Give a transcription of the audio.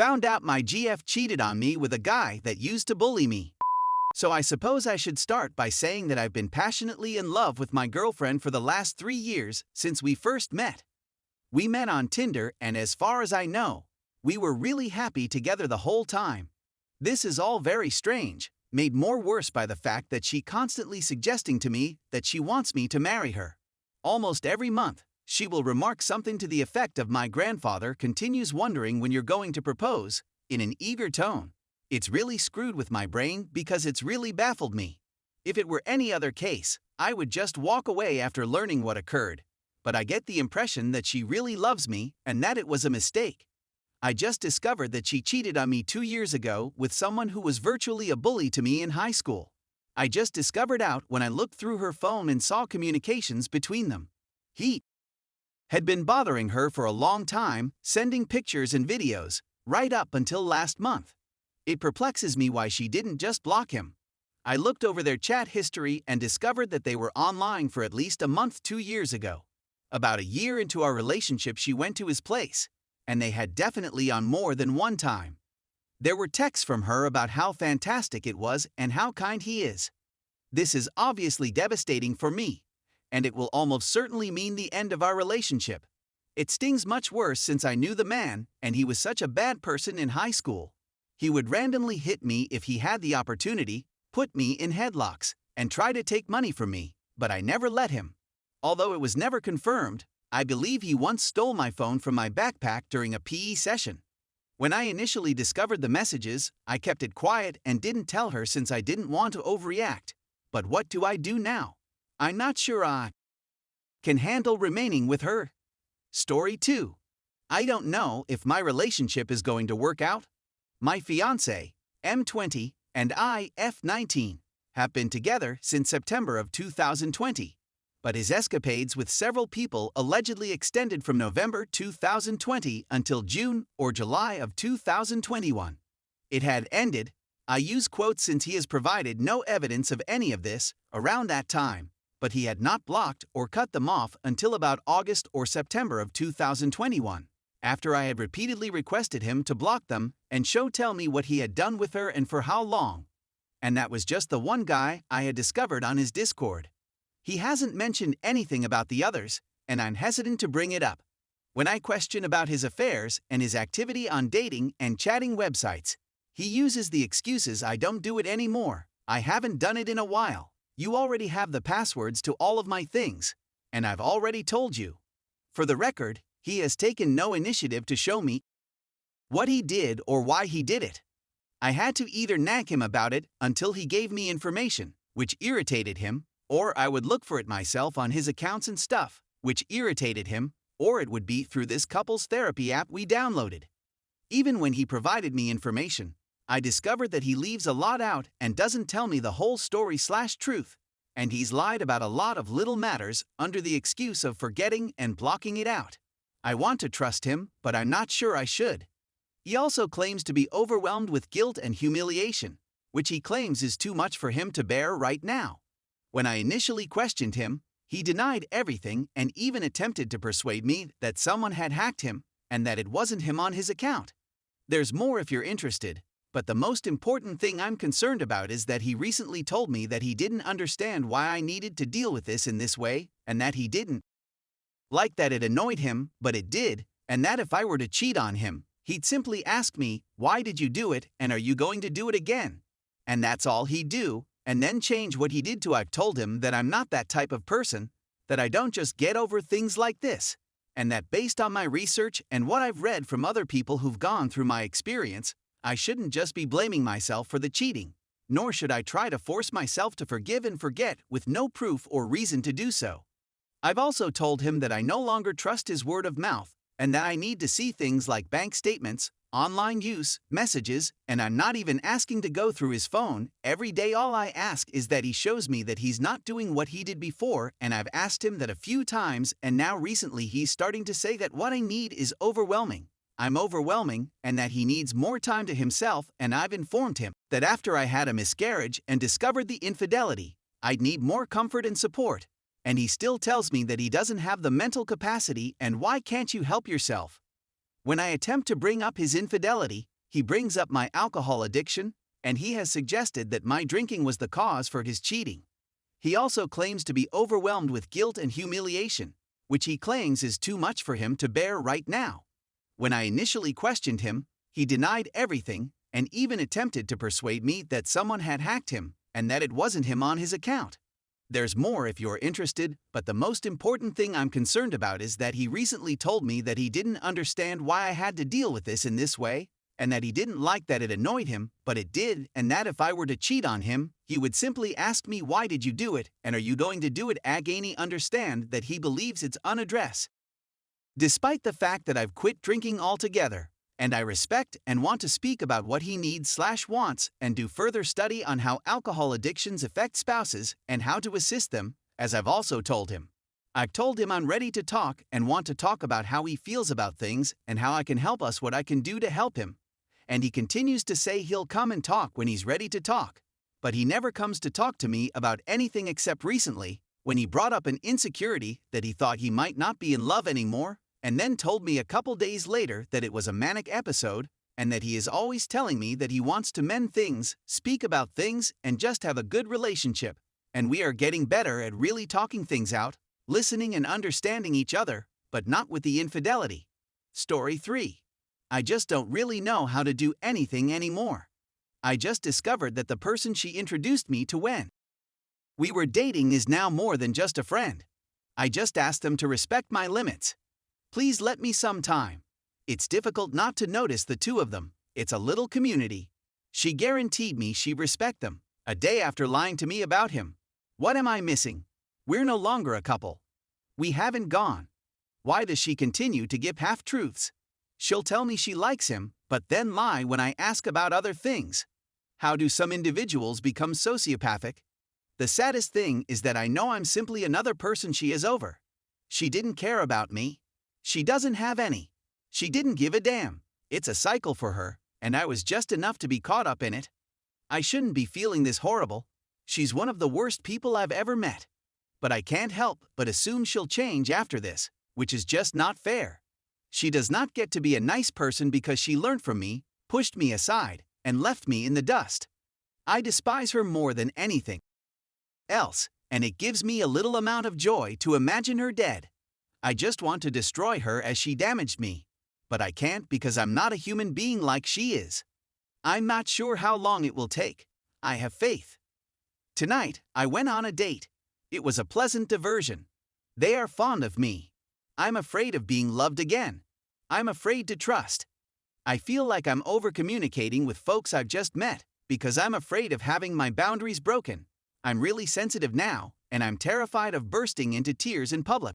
Found out my GF cheated on me with a guy that used to bully me. So I suppose I should start by saying that I've been passionately in love with my girlfriend for the last 3 years since we first met. We met on Tinder, and as far as I know, we were really happy together the whole time. This is all very strange, made more worse by the fact that she constantly suggesting to me that she wants me to marry her. Almost every month, she will remark something to the effect of "my grandfather continues wondering when you're going to propose," in an eager tone. It's really screwed with my brain because it's really baffled me. If it were any other case, I would just walk away after learning what occurred. But I get the impression that she really loves me and that it was a mistake. I just discovered that she cheated on me 2 years ago with someone who was virtually a bully to me in high school. I just discovered out when I looked through her phone and saw communications between them. He had been bothering her for a long time, sending pictures and videos, right up until last month. It perplexes me why she didn't just block him. I looked over their chat history and discovered that they were online for at least a month 2 years ago. About a year into our relationship, she went to his place, and they had definitely on more than one time. There were texts from her about how fantastic it was and how kind he is. This is obviously devastating for me, and it will almost certainly mean the end of our relationship. It stings much worse since I knew the man, and he was such a bad person in high school. He would randomly hit me if he had the opportunity, put me in headlocks, and try to take money from me, but I never let him. Although it was never confirmed, I believe he once stole my phone from my backpack during a PE session. When I initially discovered the messages, I kept it quiet and didn't tell her since I didn't want to overreact. But what do I do now? I'm not sure I can handle remaining with her. Story 2. I don't know if my relationship is going to work out. My fiancé, M20, and I, F19, have been together since September of 2020. But his escapades with several people allegedly extended from November 2020 until June or July of 2021. It had ended, I use quotes since he has provided no evidence of any of this, around that time, but he had not blocked or cut them off until about August or September of 2021, after I had repeatedly requested him to block them and tell me what he had done with her and for how long. And that was just the one guy I had discovered on his Discord. He hasn't mentioned anything about the others, and I'm hesitant to bring it up. When I question about his affairs and his activity on dating and chatting websites, he uses the excuses "I don't do it anymore, I haven't done it in a while, you already have the passwords to all of my things, and I've already told you." For the record, he has taken no initiative to show me what he did or why he did it. I had to either nag him about it until he gave me information, which irritated him, or I would look for it myself on his accounts and stuff, which irritated him, or it would be through this couples therapy app we downloaded. Even when he provided me information, I discovered that he leaves a lot out and doesn't tell me the whole story/truth, and he's lied about a lot of little matters under the excuse of forgetting and blocking it out. I want to trust him, but I'm not sure I should. He also claims to be overwhelmed with guilt and humiliation, which he claims is too much for him to bear right now. When I initially questioned him, he denied everything and even attempted to persuade me that someone had hacked him and that it wasn't him on his account. There's more if you're interested, but the most important thing I'm concerned about is that he recently told me that he didn't understand why I needed to deal with this in this way, and that he didn't like that it annoyed him, but it did, and that if I were to cheat on him, he'd simply ask me, "Why did you do it, and are you going to do it again?" And that's all he'd do, and then change what he did to. I've told him that I'm not that type of person, that I don't just get over things like this, and that based on my research and what I've read from other people who've gone through my experience, I shouldn't just be blaming myself for the cheating, nor should I try to force myself to forgive and forget with no proof or reason to do so. I've also told him that I no longer trust his word of mouth, and that I need to see things like bank statements, online use, messages, and I'm not even asking to go through his phone every day. All I ask is that he shows me that he's not doing what he did before, and I've asked him that a few times, and now recently he's starting to say that what I need is overwhelming. I'm overwhelming, and that he needs more time to himself, and I've informed him that after I had a miscarriage and discovered the infidelity, I'd need more comfort and support. And he still tells me that he doesn't have the mental capacity, and why can't you help yourself? When I attempt to bring up his infidelity, he brings up my alcohol addiction, and he has suggested that my drinking was the cause for his cheating. He also claims to be overwhelmed with guilt and humiliation, which he claims is too much for him to bear right now. When I initially questioned him, he denied everything and even attempted to persuade me that someone had hacked him and that it wasn't him on his account. There's more if you're interested, but the most important thing I'm concerned about is that he recently told me that he didn't understand why I had to deal with this in this way, and that he didn't like that it annoyed him, but it did, and that if I were to cheat on him, he would simply ask me, why did you do it, and are you going to do it again? Understand that he believes it's unaddressed. Despite the fact that I've quit drinking altogether, and I respect and want to speak about what he needs/wants and do further study on how alcohol addictions affect spouses and how to assist them, as I've also told him. I've told him I'm ready to talk and want to talk about how he feels about things and how I can help us, what I can do to help him. And he continues to say he'll come and talk when he's ready to talk. But he never comes to talk to me about anything except recently, when he brought up an insecurity that he thought he might not be in love anymore, and then told me a couple days later that it was a manic episode, and that he is always telling me that he wants to mend things, speak about things, and just have a good relationship. And we are getting better at really talking things out, listening and understanding each other, but not with the infidelity. Story 3. I just don't really know how to do anything anymore. I just discovered that the person she introduced me to when we were dating is now more than just a friend. I just asked them to respect my limits. Please let me some time. It's difficult not to notice the two of them. It's a little community. She guaranteed me she'd respect them, a day after lying to me about him. What am I missing? We're no longer a couple. We haven't gone. Why does she continue to give half-truths? She'll tell me she likes him, but then lie when I ask about other things. How do some individuals become sociopathic? The saddest thing is that I know I'm simply another person she is over. She didn't care about me. She doesn't have any. She didn't give a damn. It's a cycle for her, and I was just enough to be caught up in it. I shouldn't be feeling this horrible. She's one of the worst people I've ever met. But I can't help but assume she'll change after this, which is just not fair. She does not get to be a nice person because she learned from me, pushed me aside, and left me in the dust. I despise her more than anything else, and it gives me a little amount of joy to imagine her dead. I just want to destroy her as she damaged me. But I can't because I'm not a human being like she is. I'm not sure how long it will take. I have faith. Tonight, I went on a date. It was a pleasant diversion. They are fond of me. I'm afraid of being loved again. I'm afraid to trust. I feel like I'm over-communicating with folks I've just met because I'm afraid of having my boundaries broken. I'm really sensitive now, and I'm terrified of bursting into tears in public.